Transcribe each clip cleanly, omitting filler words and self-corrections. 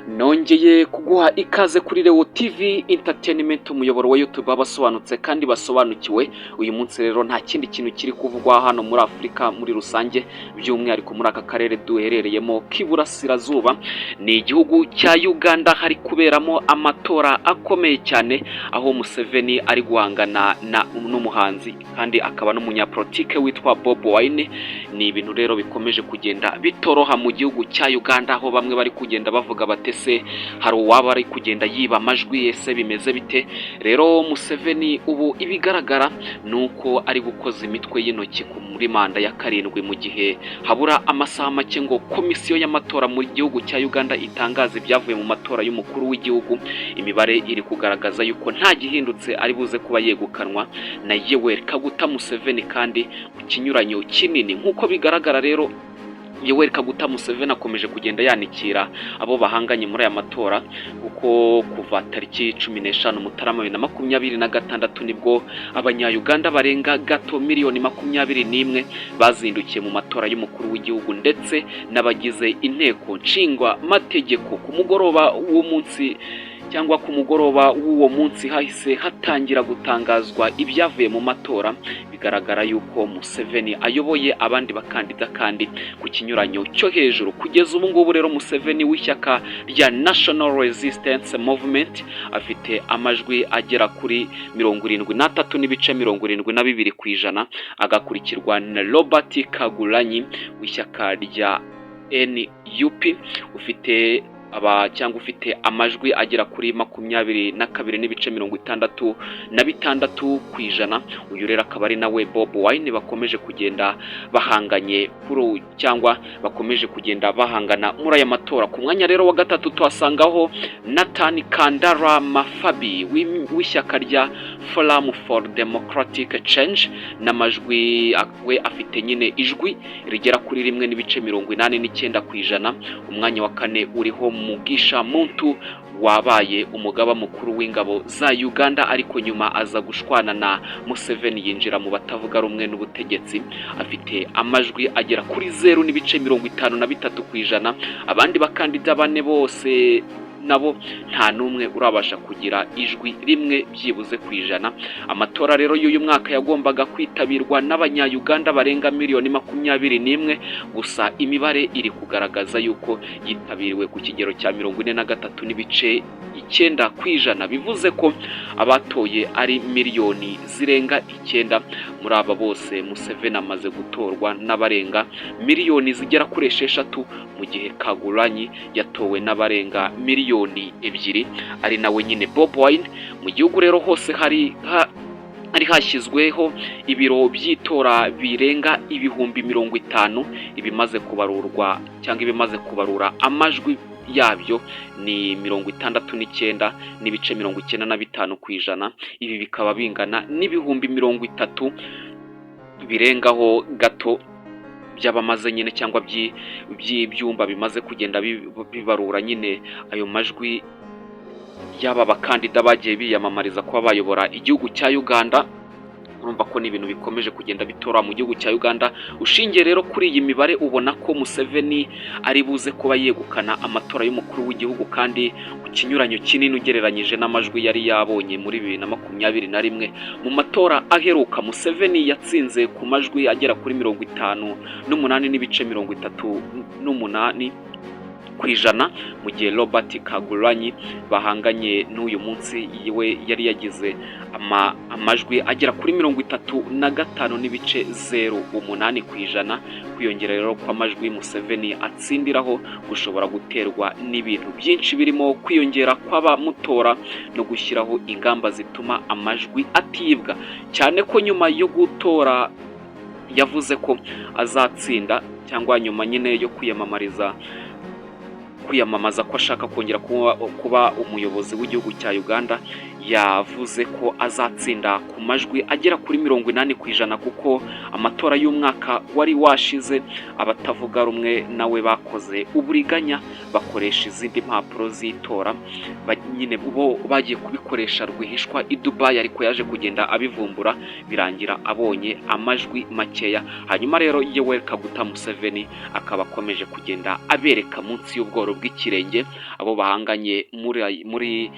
Nongeye kuguha ikaze kuri Leo TV Entertainment, umuyoboro wa YouTube abasobanutse kandi basobanukiwe. Uyu munsi rero nta kindi kintu kiri kuvugwa hano muri Afurika muri rusange, by'umwihariko muri aka karere duherereyemo k'iburasirazuba. Ni igihugu cya Uganda, hari kuberamo amatora akomeye cyane, aho Museveni ari guhangana n'umuhanzi kandi akaba n'umunyapolitike witwa Bobi Wine. Ni ibintu rero bikomeje kugenda bitoroha mu gihugu cya Uganda, aho bamwe bari kugenda bavuga batese hari uwaba ari kugenda yiba amajwi, ese bimeze bite? Rero Museveni ubu ibigaragara nuko ari gukoza imitwe y'intoki muri manda ya 7 mu gihe habura amasaha make ngo komisiyo y'amatora mu gihugu cya Uganda itangaza ibyavuye mu matora y'umukuru w'igihugu. Imibare iri kugaragaza yuko nta gihindutse ari buze kuba yegukanwa na Yoweri Kaguta Museveni, kandi ku kinyuranyo kinini. Nk'uko bigaragara rero, Yoweri Kaguta Museveni akomeje kugenda yanikira abo bahanganye muri aya matora, kuko kuva tariki 15 Mutarama 2026 nibwo abanya-Uganda barenga gato miliyoni 21 bazindukiye mu matora y'umukuru w'igihugu ndetse n'abagize inteko nshingwa mategeko. Ku mugoroba w'umunsi cyangwa ku mugoroba w'uwo munsi hahise hatangira gutangazwa ibyavuye mu matora. Bigaragara yuko Museveni ayoboye abandi bakandida kandi ku kinyuranyo cyo hejuru. Kugeza ubu ngubu rero Museveni w'ishyaka rya National Resistance Movement afite amajwi agera kuri 73.72%, agakurikirwa na Robert Kyagulanyi w'ishyaka rya NUP ufite amajwi agera kuri 22.66%. Uyu rero akaba ari nawe Bobi Wine bakomeje kugenda bahanganye bakomeje kugenda bahangana muri aya matora. Ku mwanya rero wa gatatu tuhasangaho Nathan Kandara Mafabi w'ishyaka rya Forum for Democratic Change, n'amajwi we afite nyine ijwi rigera kuri 1.89%. Umwanya wa kane uriho Mugisha Muntu wabaye umugaba mukuru w'ingabo za Uganda, ariko nyuma aza gushwana na Museveni yinjira mu batavuga rumwe n'ubutegetsi, afite amajwi agera kuri 0.53%. Abandi bakandida bane bose nabo nta numwe urabasha kugira ijwi rimwe byibuze ku ijana. Amatora rero y'uyu mwaka yagombaga kwitabirwa n'abanya-Uganda barenga miliyoni 21, gusa imibare iri kugaragaza yuko yitabiriwe ku kigero cya 43.9%, bivuze ko abatoye ari miliyoni zirenga 9. Muri aba bose Museveni amaze gutorwa n'abarenga miliyoni zigera kuri 6, mu gihe Kyagulanyi yatowe n'abarenga miliyoni 2, ari nawe nyine Bobi Wine. Mu gihugu rero hose hari hashyizweho ibiro by'itora birenga 50,000 ibimaze kubarurwa cyangwa ibimaze kubarura amajwi yabyo ni 69.95%. Ibi bikaba bingana n'ibihumbi 30 birengaho gato by'abamaze nyine cyangwa by'ibyumba bimaze kugenda bibarura nyine ayo majwi y'aba bakandida bagiye biyamamariza kuba bayobora igihugu cya Uganda. Urumva ko ni ibintu bikomeje kugenda bitora mu gihugu cya Uganda. Ushingiye rero kuri iyi mibare ubona ko Museveni ari buze kuba yegukana amatora y'umukuru w'igihugu, kandi ku kinyuranyo kinini ugereranyije n'amajwi yari yabonye muri 2021. Mu matora aheruka Museveni yatsinze ku majwi agera kuri 58.38%, mu gihe Robert Kyagulanyi bahanganye n'uyu munsi we yari yagize amajwi agera kuri 35.08%. Kwiyongera rero kw'amajwi Museveni atsindiraho gushobora guterwa n'ibintu byinshi, birimo kwiyongera kw'abamutora no gushyiraho ingamba zituma amajwi atibwa, cyane ko nyuma yo gutora yavuze ko azatsinda, cyangwa nyuma nyine yo kwiyamamaza ko ashaka kongera kuba umuyobozi w'igihugu cya Uganda, yavuze ko azatsinda ku majwi agera kuri 80%, kuko amatora y'umwaka wari washize abatavuga rumwe nawe bakoze uburiganya bakoresha izindi mpapuro z'itora. Nyine bo bagiye kubikoresha rwihishwa i Dubai, ariko yaje kugenda abivumbura birangira abonye amajwi makeya. Hanyuma rero Yoweri Kaguta Museveni akaba akomeje kugenda abereka munsi y'ubworo bw'ikirenge abo bahanganye muri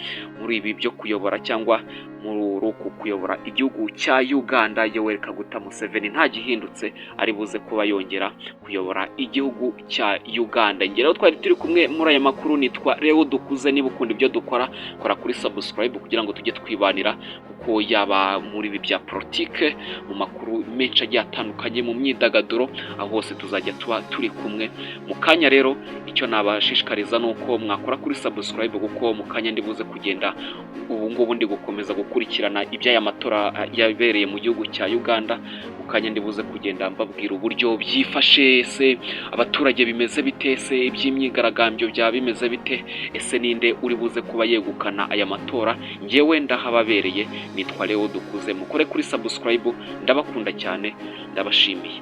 ibi byo kuyobora cyangwa muri uku kuyobora igihugu cya Uganda. Yoweri Kaguta Museveni nta gihindutse ari buze kuba yongera kuyobora igihugu cya Uganda. Ngero twari turi kumwe muri aya makuru, nitwa Leo Dukuze. Niba ukunda ibyo dukora, kora kuri subscribe kugira ngo tujye twibanira, kuko yaba muri ibi bya politike, mu makuru menshi agiye atandukanye, mu myidagaduro, aho hose tuzajya tuba turi kumwe. Mu kanya rero icyo nabashishikariza ni uko mwakora kuri subscribe, kuko mu kanya ndibuze kugenda ubu ngubu ndi gukomeza gukurikirana iby'aya matora yabereye mu gihugu cya Uganda. Mu kanya ndibuze kugenda mbabwira uburyo byifashe, ese abaturage bimeze bite, ese iby'imyigaragambyo byaba bimeze bite, ese ninde uri buze kuba yegukana aya matora. Njyewe ndahababereye, nitwa Leo Dukuze. Mukore kuri subscribe, ndabakunda cyane, ndabashimiye.